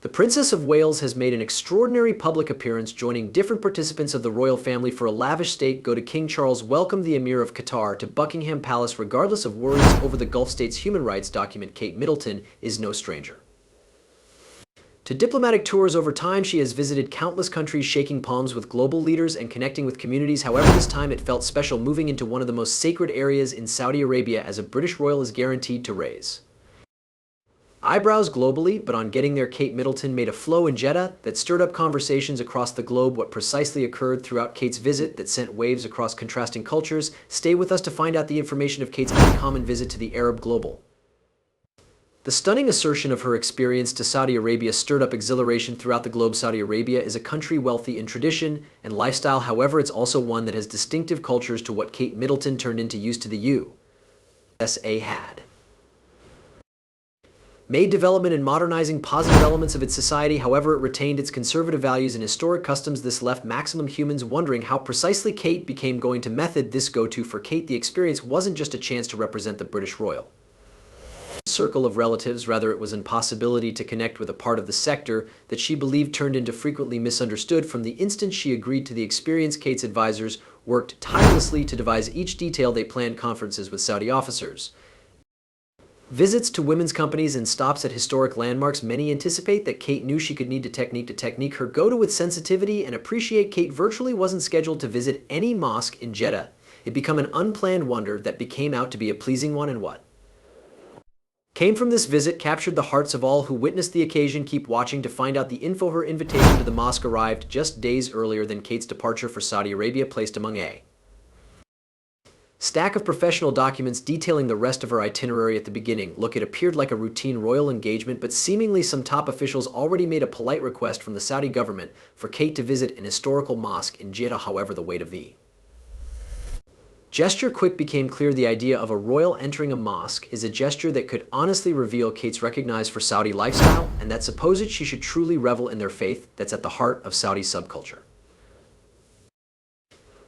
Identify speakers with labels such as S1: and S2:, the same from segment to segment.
S1: The Princess of Wales has made an extraordinary public appearance, joining different participants of the royal family for a lavish state go to King Charles welcomed the Emir of Qatar to Buckingham Palace regardless of worries over the Gulf states' human rights document. Kate Middleton is no stranger to diplomatic tours. Over time, she has visited countless countries, shaking palms with global leaders and connecting with communities. However, this time it felt special, moving into one of the most sacred areas in Saudi Arabia, as a British royal is guaranteed to raise eyebrows globally. But on getting there, Kate Middleton made a flow in Jeddah that stirred up conversations across the globe. What precisely occurred throughout Kate's visit that sent waves across contrasting cultures? Stay with us to find out the information of Kate's uncommon visit to the Arab global. The stunning assertion of her experience to Saudi Arabia stirred up exhilaration throughout the globe. Saudi Arabia is a country wealthy in tradition and lifestyle. However, it's also one that has distinctive cultures to what Kate Middleton turned into used to the USA had made development and modernizing positive elements of its society. However, it retained its conservative values and historic customs. This left maximum humans wondering how precisely Kate became going to method this go-to. For Kate, the experience wasn't just a chance to represent the British royal circle of relatives, rather it was an impossibility to connect with a part of the sector that she believed turned into frequently misunderstood. From the instant she agreed to the experience, Kate's advisors worked tirelessly to devise each detail. They planned conferences with Saudi officers, visits to women's companies, and stops at historic landmarks. Many anticipate that Kate knew she could need to technique her go-to with sensitivity and appreciate. Kate virtually wasn't scheduled to visit any mosque in Jeddah. It became an unplanned wonder that became out to be a pleasing one, and what came from this visit captured the hearts of all who witnessed the occasion. Keep watching to find out the info. Her invitation to the mosque arrived just days earlier than Kate's departure for Saudi Arabia, placed among a stack of professional documents detailing the rest of her itinerary. At the beginning, look, it appeared like a routine royal engagement, but seemingly some top officials already made a polite request from the Saudi government for Kate to visit an historical mosque in Jeddah. However, the weight of the gesture quick became clear. The idea of a royal entering a mosque is a gesture that could honestly reveal Kate's recognized for Saudi lifestyle, and that supposed she should truly revel in their faith that's at the heart of Saudi subculture.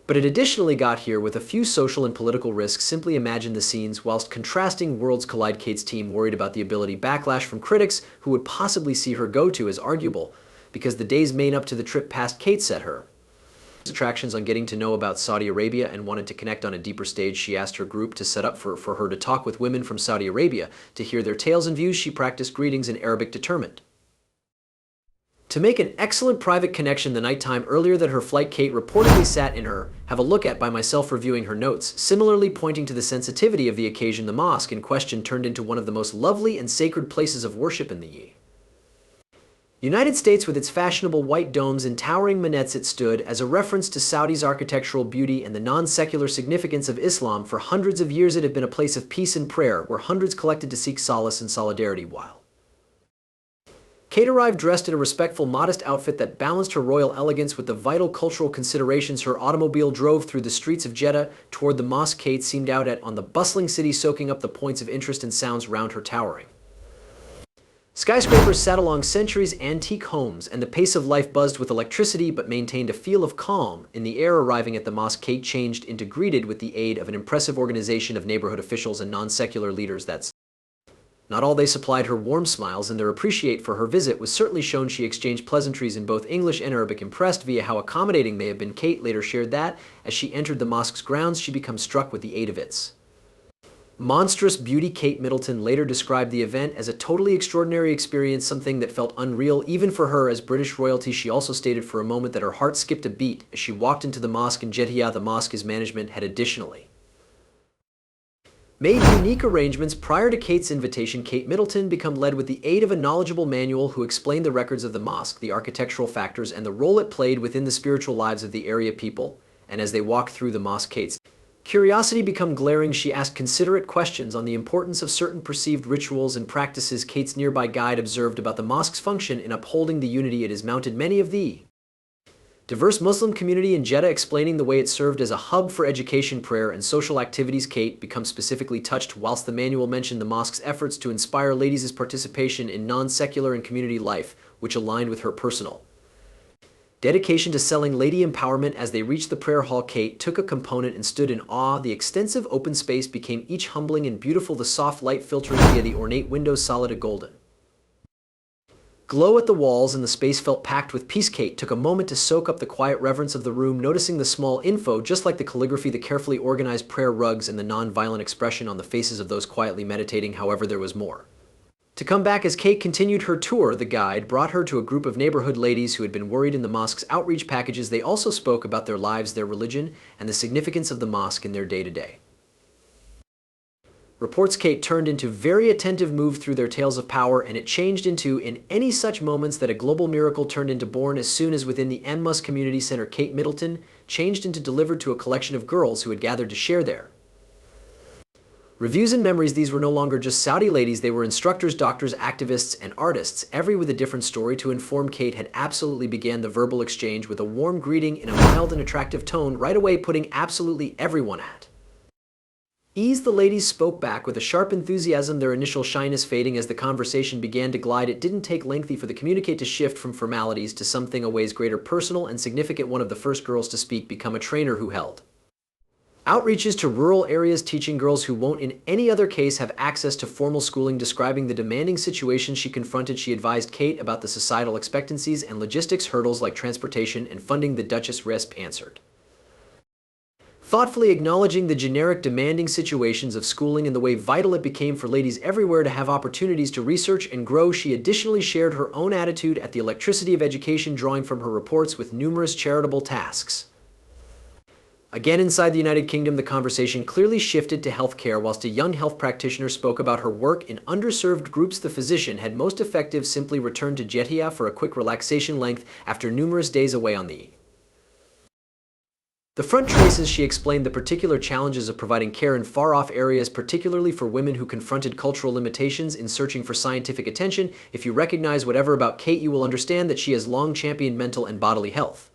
S1: But it additionally got here with a few social and political risks. Simply imagine the scenes whilst contrasting worlds collide. Kate's team worried about the ability backlash from critics who would possibly see her go-to as arguable, because the days main up to the trip past Kate set her attractions on getting to know about Saudi Arabia and wanted to connect on a deeper stage. She asked her group to set up for her to talk with women from Saudi Arabia to hear their tales and views. She practiced greetings in Arabic, determined to make an excellent private connection. The nighttime earlier that her flight, Kate reportedly sat in her have a look at by myself, reviewing her notes, similarly pointing to the sensitivity of the occasion. The mosque in question turned into one of the most lovely and sacred places of worship in the United States. With its fashionable white domes and towering minarets, it stood as a reference to Saudi's architectural beauty and the non-secular significance of Islam. For hundreds of years it had been a place of peace and prayer, where hundreds collected to seek solace and solidarity. While Kate arrived dressed in a respectful, modest outfit that balanced her royal elegance with the vital cultural considerations, her automobile drove through the streets of Jeddah toward the mosque. Kate seemed out on the bustling city, soaking up the points of interest and sounds round her. Towering skyscrapers sat along centuries antique homes, and the pace of life buzzed with electricity but maintained a feel of calm in the air. Arriving at the mosque, Kate changed into greeted with the aid of an impressive organization of neighborhood officials and non-secular leaders. That's not all. They supplied her warm smiles, and their appreciation for her visit was certainly shown. She exchanged pleasantries in both English and Arabic, impressed via how accommodating they have been. Kate later shared that, as she entered the mosque's grounds, she became struck with the aid of its monstrous beauty. Kate Middleton later described the event as a totally extraordinary experience, something that felt unreal even for her as British royalty. She also stated for a moment that her heart skipped a beat as she walked into the mosque in Jeddah. The mosque's management had additionally made unique arrangements prior to Kate's invitation. Kate Middleton became led with the aid of a knowledgeable manual who explained the records of the mosque, the architectural factors, and the role it played within the spiritual lives of the area people. And as they walked through the mosque, Kate's curiosity became glaring. She asked considerate questions on the importance of certain perceived rituals and practices. Kate's nearby guide observed about the mosque's function in upholding the unity it has mounted many of the diverse Muslim community in Jeddah, explaining the way it served as a hub for education, prayer, and social activities. Kate became specifically touched whilst the manual mentioned the mosque's efforts to inspire ladies' participation in non-secular and community life, which aligned with her personal dedication to selling lady empowerment. As they reached the prayer hall, Kate took a component and stood in awe. The extensive open space became each humbling and beautiful, the soft light filtering via the ornate windows, solid golden glow at the walls and the space felt packed with peace. Kate took a moment to soak up the quiet reverence of the room, noticing the small info, just like the calligraphy, the carefully organized prayer rugs, and the non-violent expression on the faces of those quietly meditating. However, there was more to come back. As Kate continued her tour, the guide brought her to a group of neighborhood ladies who had been worried in the mosque's outreach packages. They also spoke about their lives, their religion, and the significance of the mosque in their day-to-day. Reports Kate turned into very attentive moved through their tales of power, and it changed into in any such moments that a global miracle turned into born as soon as within the Mosque Community Center, Kate Middleton changed into delivered to a collection of girls who had gathered to share their reviews and memories. These were no longer just Saudi ladies, they were instructors, doctors, activists, and artists, every with a different story to inform. Kate had absolutely began the verbal exchange with a warm greeting in a mild and attractive tone, right away putting absolutely everyone at ease. The ladies spoke back with a sharp enthusiasm, their initial shyness fading as the conversation began to glide. It didn't take lengthy for the communicate to shift from formalities to something a ways greater, personal and significant. One of the first girls to speak become a trainer who held outreaches to rural areas, teaching girls who won't in any other case have access to formal schooling. Describing the demanding situations she confronted, she advised Kate about the societal expectancies and logistics hurdles like transportation and funding. The Duchess Resp answered thoughtfully, acknowledging the generic demanding situations of schooling and the way vital it became for ladies everywhere to have opportunities to research and grow. She additionally shared her own attitude at the electricity of education, drawing from her reports with numerous charitable tasks. Again, inside the United Kingdom, the conversation clearly shifted to healthcare. Whilst a young health practitioner spoke about her work in underserved groups, the physician had most effective simply returned to Jeddah for a quick relaxation length after numerous days away on the front traces. She explained the particular challenges of providing care in far-off areas, particularly for women who confronted cultural limitations in searching for scientific attention. If you recognize whatever about Kate, you will understand that she has long championed mental and bodily health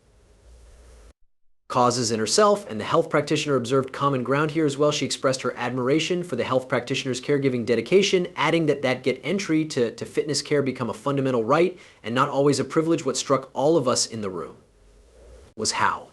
S1: causes in herself, and the health practitioner observed common ground here as well. She expressed her admiration for the health practitioner's caregiving dedication, adding that get entry to fitness care become a fundamental right and not always a privilege. What struck all of us in the room was how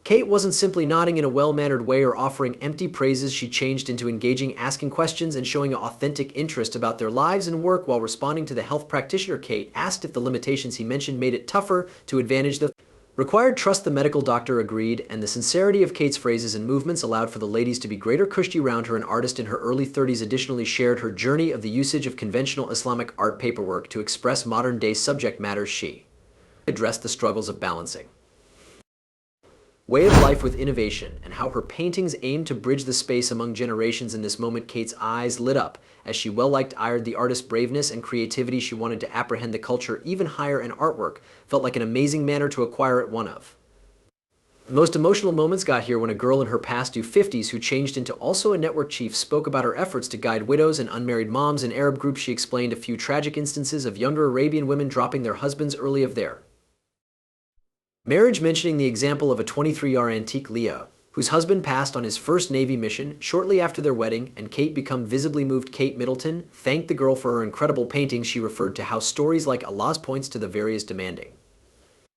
S1: Kate wasn't simply nodding in a well-mannered way or offering empty praises. She changed into engaging, asking questions, and showing an authentic interest about their lives and work. While responding to the health practitioner, Kate asked if the limitations he mentioned made it tougher to advantage the required trust. The medical doctor agreed, and the sincerity of Kate's phrases and movements allowed for the ladies to be greater cushy around her. An artist in her early 30s additionally shared her journey of the usage of conventional Islamic art paperwork to express modern-day subject matters. She addressed the struggles of balancing way of life with innovation, and how her paintings aimed to bridge the space among generations. In this moment, Kate's eyes lit up as she well-liked eyed the artist's braveness and creativity. She wanted to apprehend the culture even higher, and artwork felt like an amazing manner to acquire it. One of the most emotional moments got here when a girl in her past due 50s who changed into also a network chief spoke about her efforts to guide widows and unmarried moms in Arab groups. She explained a few tragic instances of younger Arabian women dropping their husbands early of their marriage, mentioning the example of a 23-year antique Leah, whose husband passed on his first Navy mission shortly after their wedding, and Kate became visibly moved. Kate Middleton thanked the girl for her incredible paintings. She referred to how stories like Allah's points to the various demanding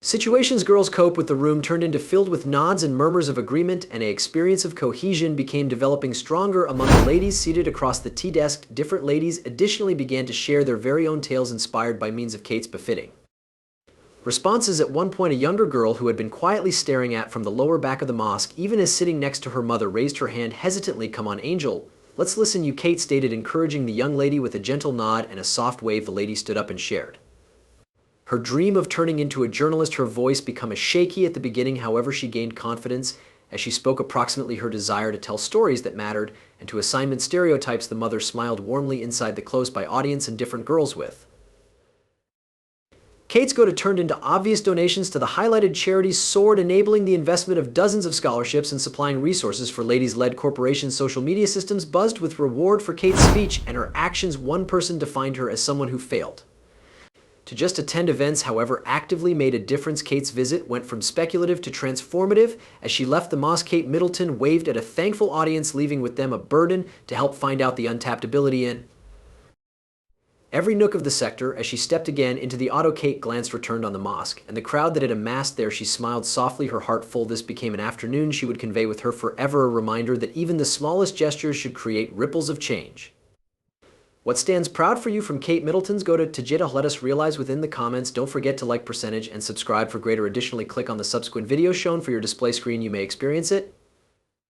S1: situations girls cope with. The room turned into filled with nods and murmurs of agreement, and an experience of cohesion became developing stronger among the ladies seated across the tea desk. Different ladies additionally began to share their very own tales inspired by means of Kate's befitting responses. At one point, a younger girl who had been quietly staring at from the lower back of the mosque, even as sitting next to her mother, raised her hand hesitantly. "Come on, Angel, let's listen," you Kate stated, encouraging the young lady with a gentle nod and a soft wave. The lady stood up and shared her dream of turning into a journalist. Her voice became shaky at the beginning, however she gained confidence as she spoke approximately her desire to tell stories that mattered and to assignment stereotypes. The mother smiled warmly inside the close-by audience, and different girls with Kate's go-to turned into obvious donations to the highlighted charities soared, enabling the investment of dozens of scholarships and supplying resources for ladies-led corporations. Social media systems buzzed with reward for Kate's speech and her actions. One person defined her as someone who failed to just attend events, however actively made a difference. Kate's visit went from speculative to transformative. As she left the mosque, Kate Middleton waved at a thankful audience, leaving with them a burden to help find out the untapped ability in every nook of the sector. As she stepped again into the auto, Kate glanced returned on the mosque and the crowd that had amassed there. She smiled softly, her heart full. This became an afternoon she would convey with her forever, a reminder that even the smallest gestures should create ripples of change. What stands proud for you from Kate Middleton's Go to Tajita? Let us realize within the comments. Don't forget to like percentage and subscribe for greater. Additionally, click on the subsequent video shown for your display screen. You may experience it.